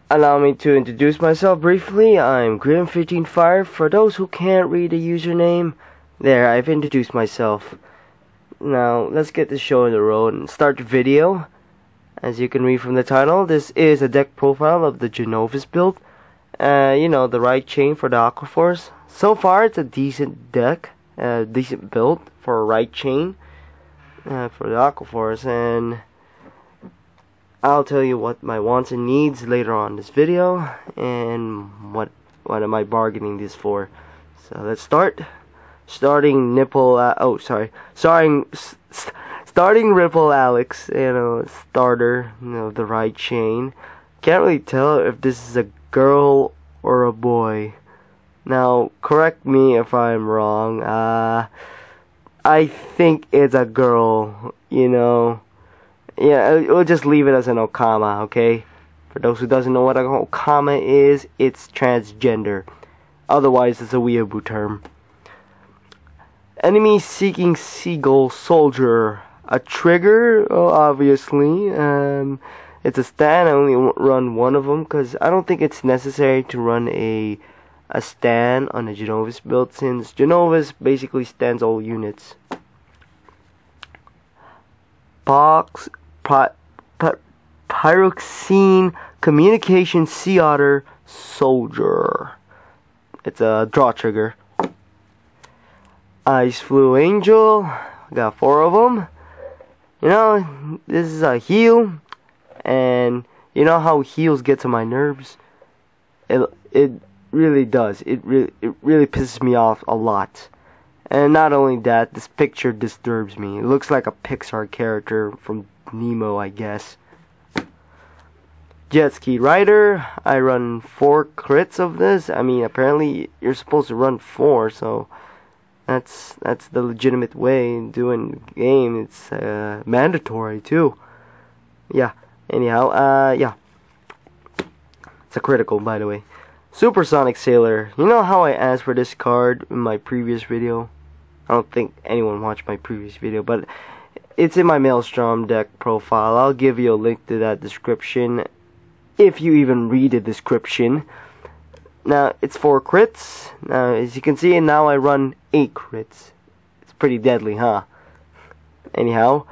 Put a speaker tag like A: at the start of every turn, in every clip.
A: Allow me to introduce myself briefly. I'm Grim15Fire. For those who can't read the username, there, I've introduced myself. Now, let's get the show on the road and start the video. As you can read from the title, this is a deck profile of the Genovious build. You know, the right chain for the Aqua Force. So far, it's a decent deck, decent build for a right chain for the Aqua Force, and I'll tell you what my wants and needs later on in this video, and what am I bargaining this for. So let's start. Starting Ripple Alecs, you know, starter, you know, the right chain. Can't really tell if this is a girl or a boy. Now, correct me if I'm wrong. I think it's a girl, you know. Yeah, we'll just leave it as an Okama, okay? For those who doesn't know what an Okama is, it's transgender. Otherwise, it's a weeaboo term. Enemy seeking Seagull soldier. A trigger, obviously. It's a stand. I only run one of them because I don't think it's necessary to run a stand on a Genovious build, since Genovious basically stands all units. Pyroxene communication sea otter soldier. It's a draw trigger. Ice Floe angel. Got 4 of them. You know, this is a heal, and you know how heals get to my nerves. It really does. It really pisses me off a lot. And not only that, this picture disturbs me. It looks like a Pixar character from Nemo, I guess. Jet ski rider. I run 4 crits of this. I mean, apparently you're supposed to run 4, so that's the legitimate way in doing the game. It's mandatory too. Yeah. Anyhow, yeah. It's a critical, by the way. Supersonic sailor. You know how I asked for this card in my previous video? I don't think anyone watched my previous video, but it's in my Maelstrom deck profile. I'll give you a link to that description, if you even read the description. Now, it's 4 crits. Now, as you can see, now I run 8 crits. It's pretty deadly, huh? Anyhow,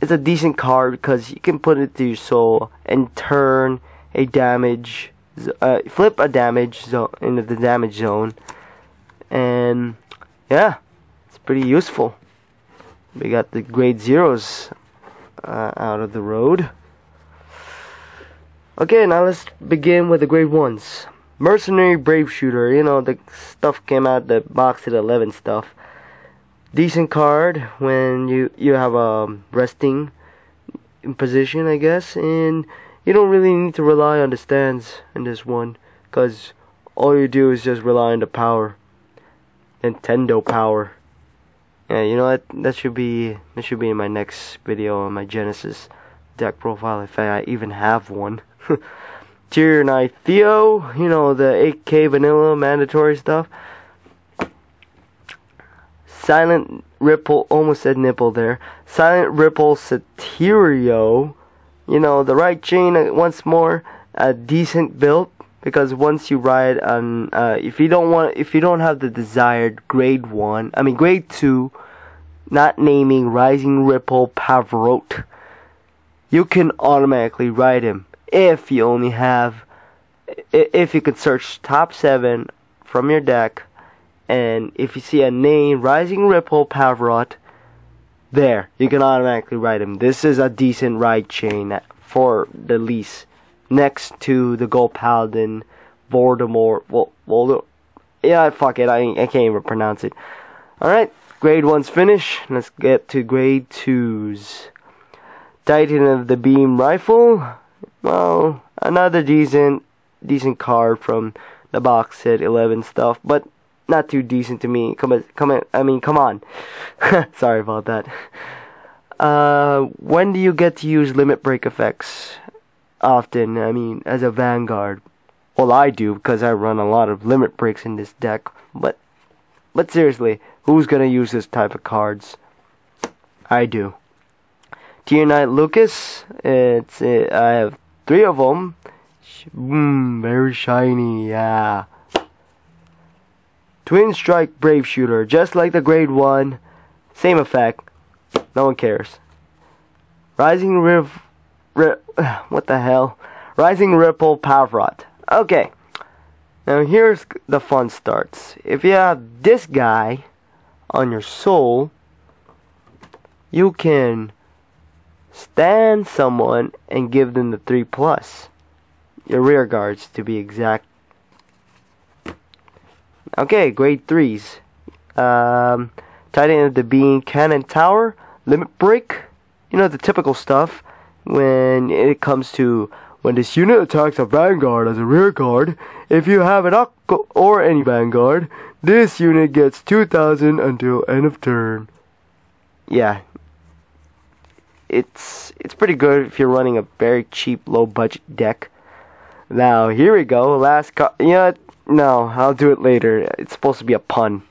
A: it's a decent card because you can put it to your soul and turn a damage, flip a damage zone into the damage zone, and yeah, it's pretty useful. We got the grade 0s out of the road. Okay, now let's begin with the grade 1s. Mercenary Brave Shooter. You know, the stuff came out, the box at 11 stuff. Decent card when you have a resting in position, I guess, and you don't really need to rely on the stands in this one, because all you do is just rely on the power. Nintendo power. Yeah, you know what? That should be in my next video on my Genesis deck profile, if I even have one. Tier 9 Theo, you know, the 8K vanilla mandatory stuff. Silent Ripple, almost said nipple there. Silent Ripple Sotirio, you know, the right chain. Once more, a decent build, because once you ride on, if you don't have the desired grade 2, not naming Rising Ripple Pavroth, you can automatically ride him. If you only have, if you could search top 7 from your deck, and if you see a name Rising Ripple Pavroth, there, you can automatically ride him. This is a decent ride chain for the least, next to the Gold Paladin, Voldemort. Voldemort. Yeah, fuck it, I can't even pronounce it. Alright, grade 1's finished. Let's get to grade 2's. Titan of the Beam Rifle. Well, another decent card from the box set 11 stuff, but not too decent to me. Come on. Sorry about that. When do you get to use limit break effects? Often, I mean, as a Vanguard. Well, I do, because I run a lot of limit breaks in this deck, but seriously, who's gonna use this type of cards? I do. Tier 9 Lucas, I have 3 of them. Very shiny, yeah. Twin Strike Brave Shooter, just like the grade 1. Same effect. No one cares. Rising what the hell? Rising Ripple Pavroth. Okay. Now here's the fun starts. If you have this guy on your soul, you can stand someone and give them the 3+. Your rear guards, to be exact. Okay, grade 3s. Titan of the Being Cannon Tower, Limit Break. You know, the typical stuff when it comes to when this unit attacks a Vanguard as a rear guard. If you have an Aqua or any Vanguard, this unit gets 2,000 until end of turn. Yeah. It's pretty good if you're running a very cheap, low budget deck. Now, here we go. Last card. Yeah, no, I'll do it later. It's supposed to be a pun.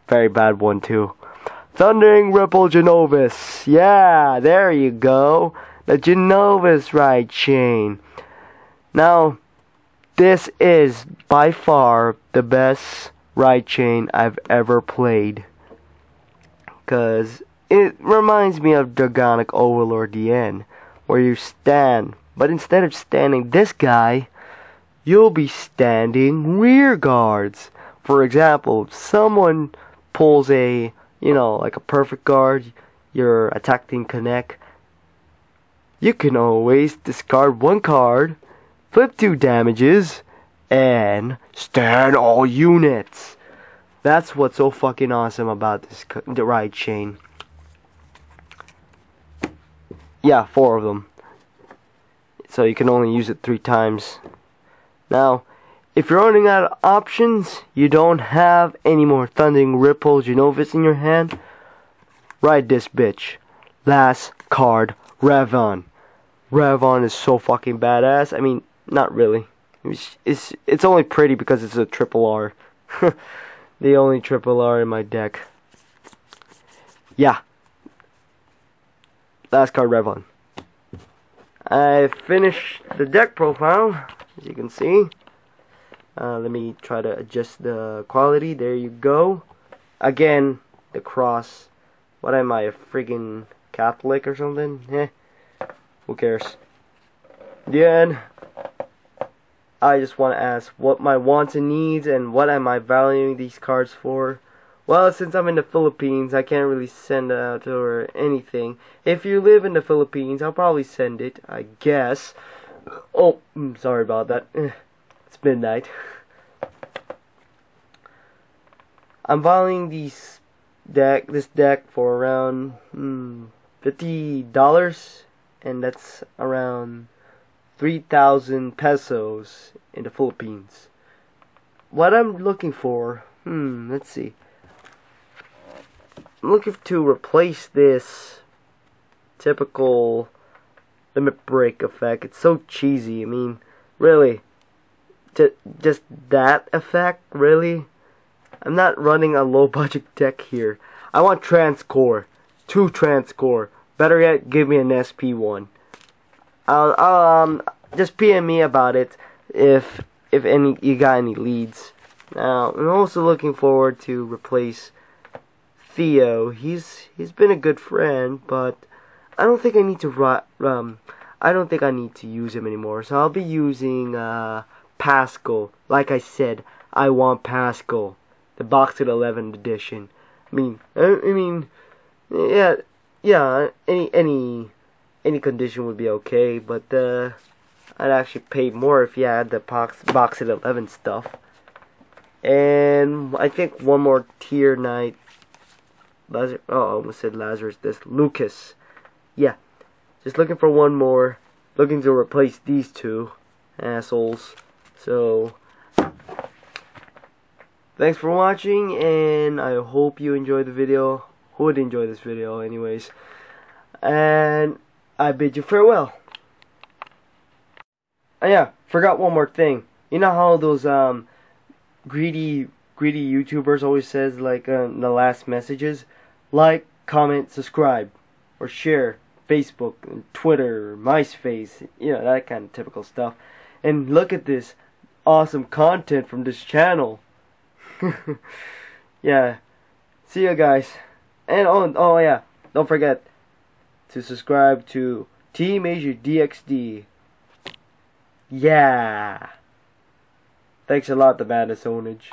A: Very bad one, too. Thundering Ripple Genovious. Yeah, there you go. The Genovious ride chain. Now, this is by far the best ride chain I've ever played. Because it reminds me of Dragonic Overlord DN, where you stand. But instead of standing this guy, you'll be standing rear guards. For example, if someone pulls a, like a perfect guard, your attack team connect, you can always discard 1 card, flip 2 damages, and stand all units. That's what's so fucking awesome about the ride chain. Yeah, 4 of them. So you can only use it 3 times. Now, if you're running out of options, you don't have any more Thundering Ripple Genovious in your hand, ride this bitch. Last card, Revvon. Revvon is so fucking badass. I mean, not really. It's only pretty because it's a triple R. The only triple R in my deck. Yeah. Last card, Revvon. I finished the deck profile, as you can see. Let me try to adjust the quality. There you go. Again, the cross. What am I, a friggin' Catholic or something? Who cares? The end. I just want to ask what my wants and needs and what am I valuing these cards for. Well, since I'm in the Philippines, I can't really send out or anything. If you live in the Philippines, I'll probably send it, I guess. Oh, sorry about that. It's midnight. I'm valuing this deck for around $50, and that's around 3,000 pesos in the Philippines. What I'm looking for, let's see. I'm looking to replace this typical limit break effect. It's so cheesy. I mean, really, just that effect, really? I'm not running a low budget deck here. I want Transcore, 2 Transcore. Better yet, give me an SP one. Just PM me about it if you got any leads. Now, I'm also looking forward to replace Theo. He's been a good friend, but I don't think I need to I don't think I need to use him anymore. So I'll be using Paschal. Like I said, I want Paschal, the boxed 11th edition. I mean, yeah. Any condition would be okay, but I'd actually pay more if you had the boxed 11 stuff. And I think one more tier knight. I almost said Lazarus. This Lucas. Yeah, just looking for one more. Looking to replace these 2 assholes. So, thanks for watching, and I hope you enjoyed the video. Who would enjoy this video, anyways? And I bid you farewell. Oh yeah, forgot one more thing. You know how those greedy YouTubers always says, like, in the last messages, like, comment, subscribe, or share, Facebook, Twitter, MySpace, that kind of typical stuff. and look at this awesome content from this channel. Yeah. See you guys. And oh yeah, don't forget to subscribe to T Major DXD. Yeah. Thanks a lot, the Madness Ownage.